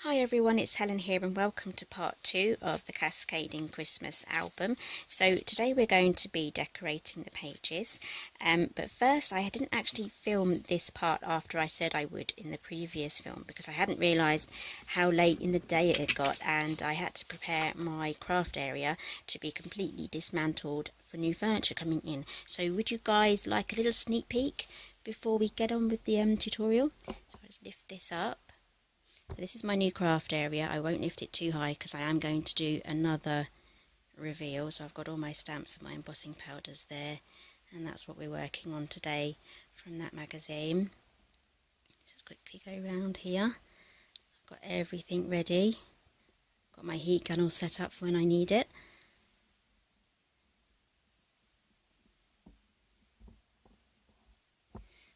Hi everyone, it's Helen here and welcome to part 2 of the Cascading Christmas album. So today we're going to be decorating the pages, but first I didn't actually film this part after I said I would in the previous film because I hadn't realised how late in the day it had got, and I had to prepare my craft area to be completely dismantled for new furniture coming in. So would you guys like a little sneak peek before we get on with the tutorial? So I'll just lift this up. So this is my new craft area. I won't lift it too high because I am going to do another reveal. So I've got all my stamps and my embossing powders there, and that's what we're working on today from that magazine. Just quickly go around here. I've got everything ready. Got my heat gun all set up for when I need it.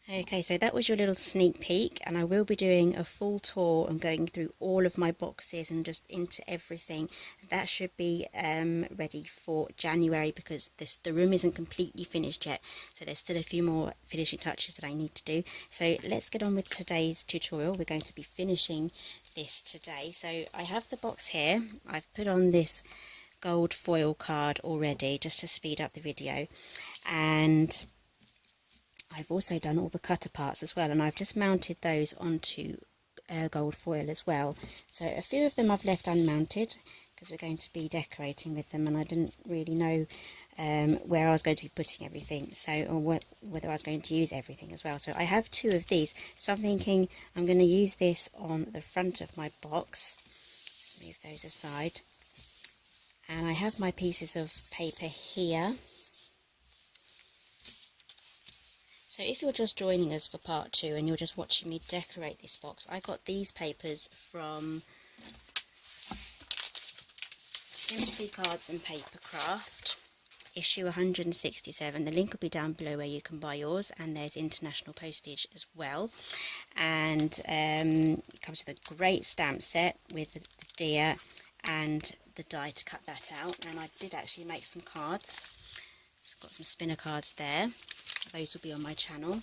Okay, so that was your little sneak peek, and I will be doing a full tour and going through all of my boxes and just into everything. That should be ready for January because the room isn't completely finished yet, so there's still a few more finishing touches that I need to do. So let's get on with today's tutorial. We're going to be finishing this today. So I have the box here. I've put on this gold foil card already just to speed up the video, and I've also done all the cutter parts as well, and I've just mounted those onto gold foil as well. So a few of them I've left unmounted because we're going to be decorating with them, and I didn't really know where I was going to be putting everything, or whether I was going to use everything as well. So I have two of these, so I'm thinking I'm going to use this on the front of my box. Let's move those aside. And I have my pieces of paper here. So if you're just joining us for part 2 and you're just watching me decorate this box, I got these papers from Simply Cards and Papercraft, issue 167. The link will be down below where you can buy yours, and there's international postage as well. And it comes with a great stamp set with the deer and the die to cut that out. And I did actually make some cards. So I've got some spinner cards there. Those will be on my channel,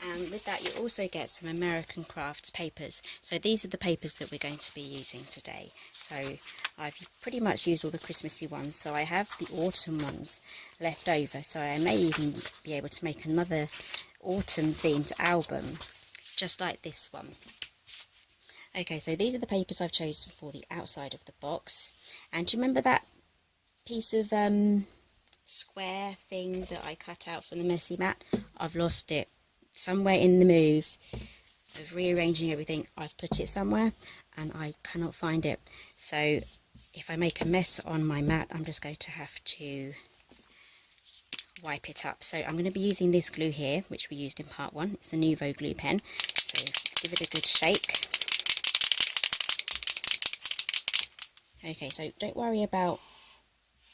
and with that you also get some American Crafts papers. So these are the papers that we're going to be using today. So I've pretty much used all the Christmassy ones, so I have the autumn ones left over, so I may even be able to make another autumn themed album just like this one. Okay, so these are the papers I've chosen for the outside of the box. And do you remember that piece of square thing that I cut out from the messy mat? I've lost it somewhere in the move of rearranging everything. I've put it somewhere and I cannot find it, so if I make a mess on my mat I'm just going to have to wipe it up. So I'm going to be using this glue here, which we used in part 1. It's the Nouveau Glue Pen, so give it a good shake. Okay, so don't worry about,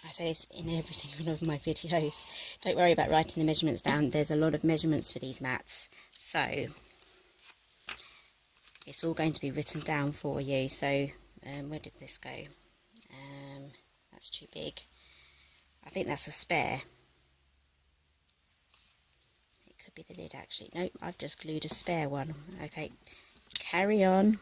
I say this in every single one of my videos, don't worry about writing the measurements down. There's a lot of measurements for these mats, so it's all going to be written down for you. So where did this go? That's too big. I think that's a spare. It could be the lid actually. Nope, I've just glued a spare one. Okay, carry on.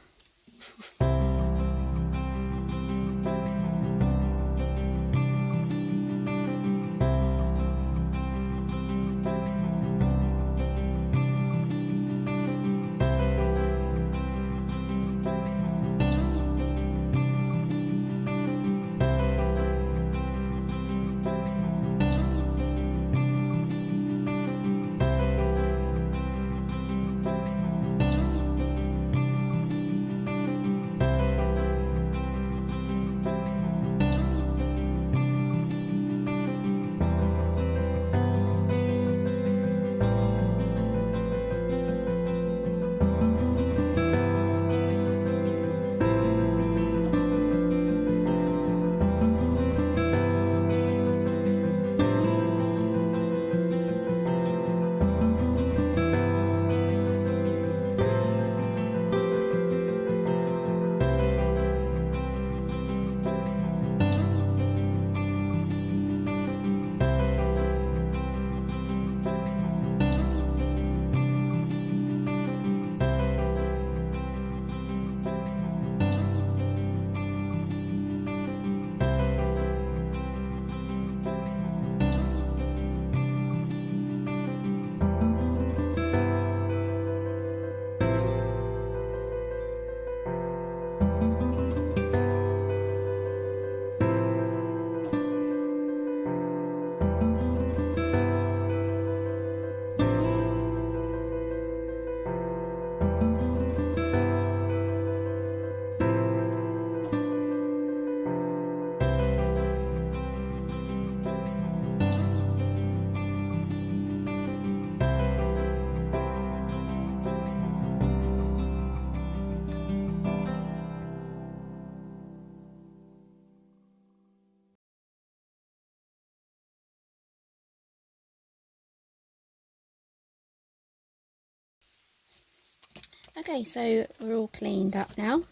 Okay, so we're all cleaned up now,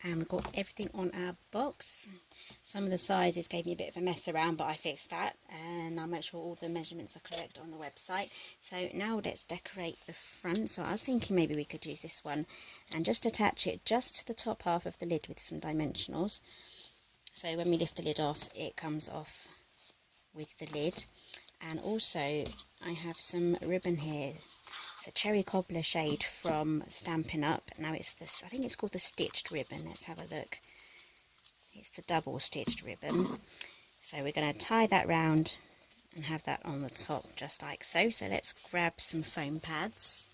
and we've got everything on our box. Some of the sizes gave me a bit of a mess around, but I fixed that, and I'll make sure all the measurements are correct on the website. So now let's decorate the front. So I was thinking maybe we could use this one and just attach it just to the top half of the lid with some dimensionals. So when we lift the lid off, it comes off with the lid. And also I have some ribbon here. It's a cherry cobbler shade from Stampin' Up. Now it's this, I think it's called the stitched ribbon. Let's have a look. It's the double stitched ribbon. So we're going to tie that round and have that on the top just like so. So let's grab some foam pads.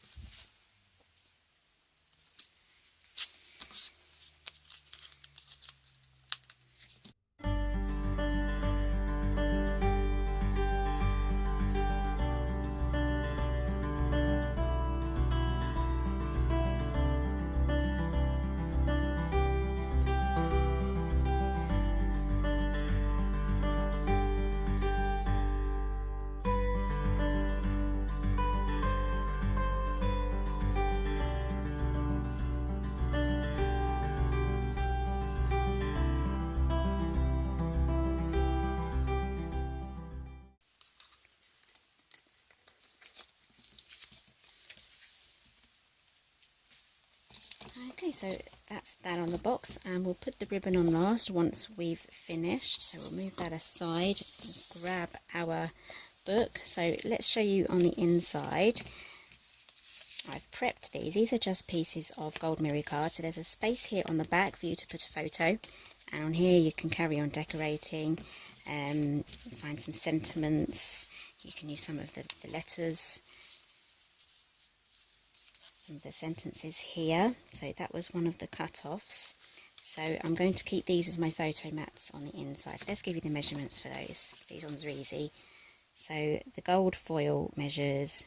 Okay, so that's that on the box, and we'll put the ribbon on last once we've finished. So we'll move that aside and grab our book. So let's show you on the inside. I've prepped these. These are just pieces of gold mirror card. So there's a space here on the back for you to put a photo, and on here you can carry on decorating, find some sentiments. You can use some of the letters, some of the sentences here. So that was one of the cut-offs. So I'm going to keep these as my photo mats on the inside. So let's give you the measurements for those. These ones are easy. So the gold foil measures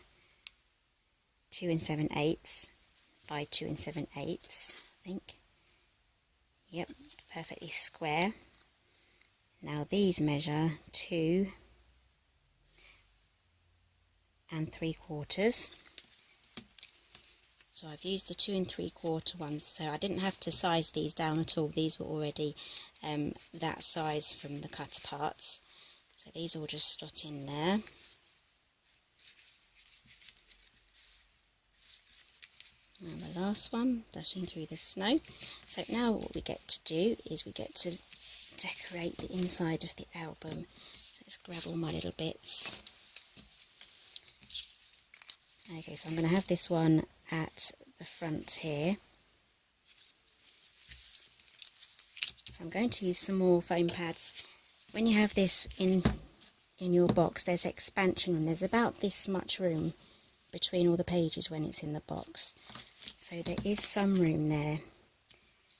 2 7/8 by 2 7/8, I think. Yep, perfectly square. Now these measure 2 3/4. So I've used the 2 3/4 ones, so I didn't have to size these down at all. These were already that size from the cut parts. So these all just slot in there. And the last one, dashing through the snow. So now what we get to do is we get to decorate the inside of the album. So let's grab all my little bits. Okay, so I'm going to have this one at the front here. So I'm going to use some more foam pads. When you have this in your box, there's expansion room. There's about this much room between all the pages when it's in the box. So there is some room there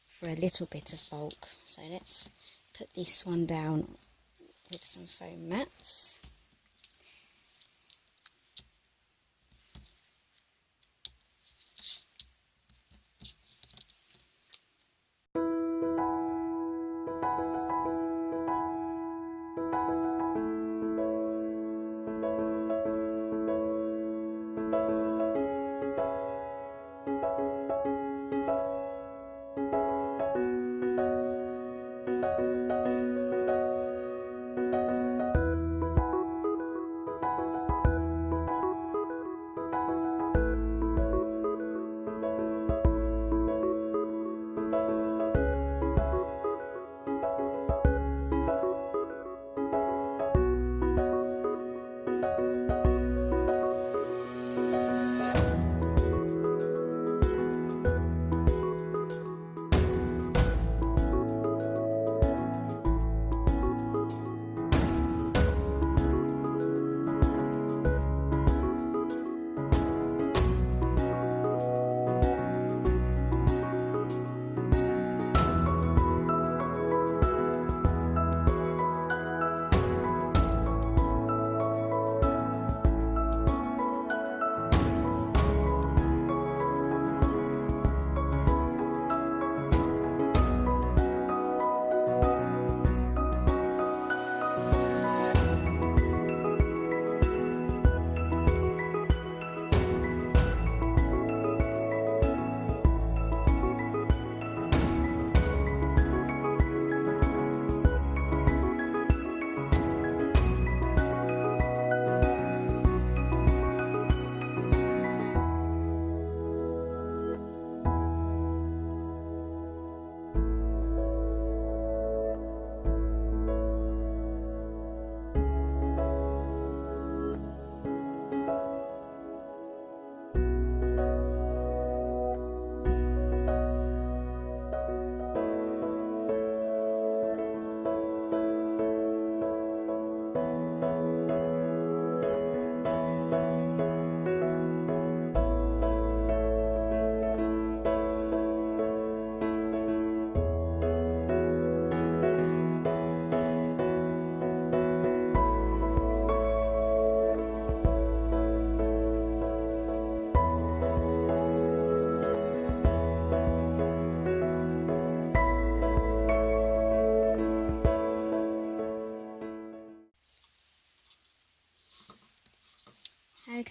for a little bit of bulk. So let's put this one down with some foam mats.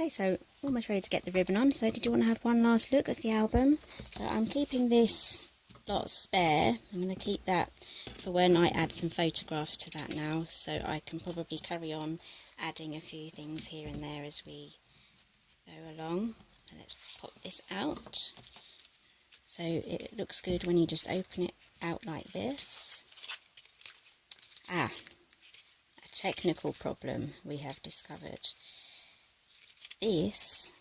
Okay, so almost ready to get the ribbon on. So did you want to have one last look at the album? So I'm keeping this lot spare. I'm going to keep that for when I add some photographs to that now, so I can probably carry on adding a few things here and there as we go along. So let's pop this out. So it looks good when you just open it out like this. A technical problem we have discovered. This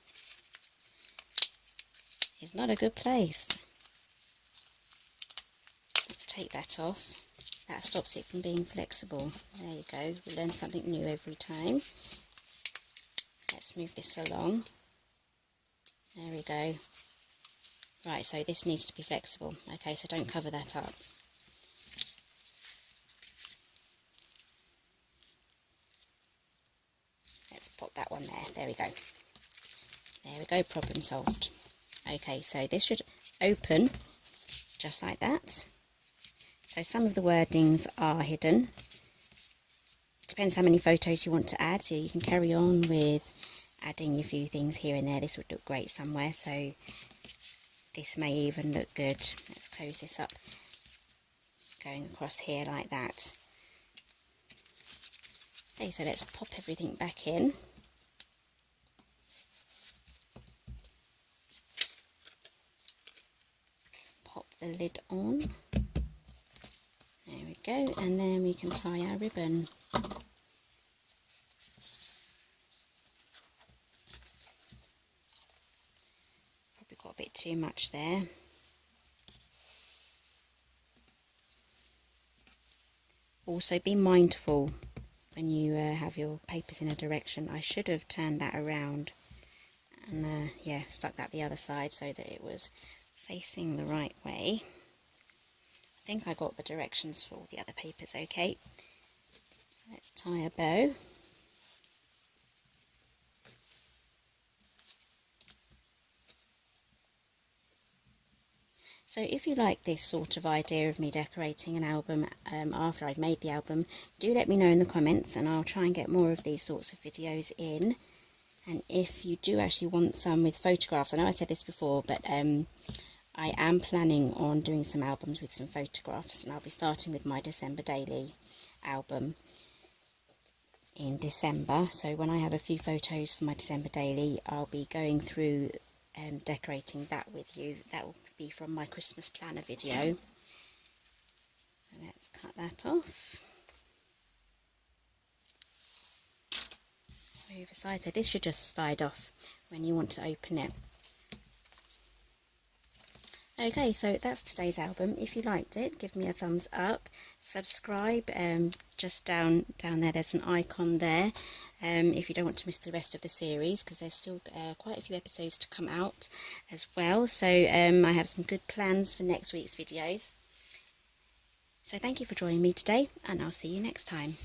is not a good place. Let's take that off. That stops it from being flexible. There you go. We learn something new every time. Let's move this along. There we go. Right, so this needs to be flexible. Okay, so don't cover that up. Let's pop that one there. There we go. There we go, problem solved. Okay, so this should open just like that. So some of the wordings are hidden. Depends how many photos you want to add, so you can carry on with adding a few things here and there. This would look great somewhere, so this may even look good. Let's close this up, going across here like that. Okay, so let's pop everything back in. Pop the lid on. There we go, and then we can tie our ribbon. Probably got a bit too much there. Also be mindful when you have your papers in a direction. I should have turned that around and yeah, stuck that the other side so that it was facing the right way. I think I got the directions for all the other papers okay. So let's tie a bow. So if you like this sort of idea of me decorating an album after I've made the album, do let me know in the comments and I'll try and get more of these sorts of videos in. And if you do actually want some with photographs, I know I said this before, but I am planning on doing some albums with some photographs, and I'll be starting with my December daily album in December. So when I have a few photos for my December daily, I'll be going through and decorating that with you. That will be from my Christmas planner video. So let's cut that off. Move aside. So this should just slide off when you want to open it. Okay, so that's today's album. If you liked it, give me a thumbs up, subscribe. Just down there there's an icon there if you don't want to miss the rest of the series, because there's still quite a few episodes to come out as well. So I have some good plans for next week's videos. So thank you for joining me today, and I'll see you next time.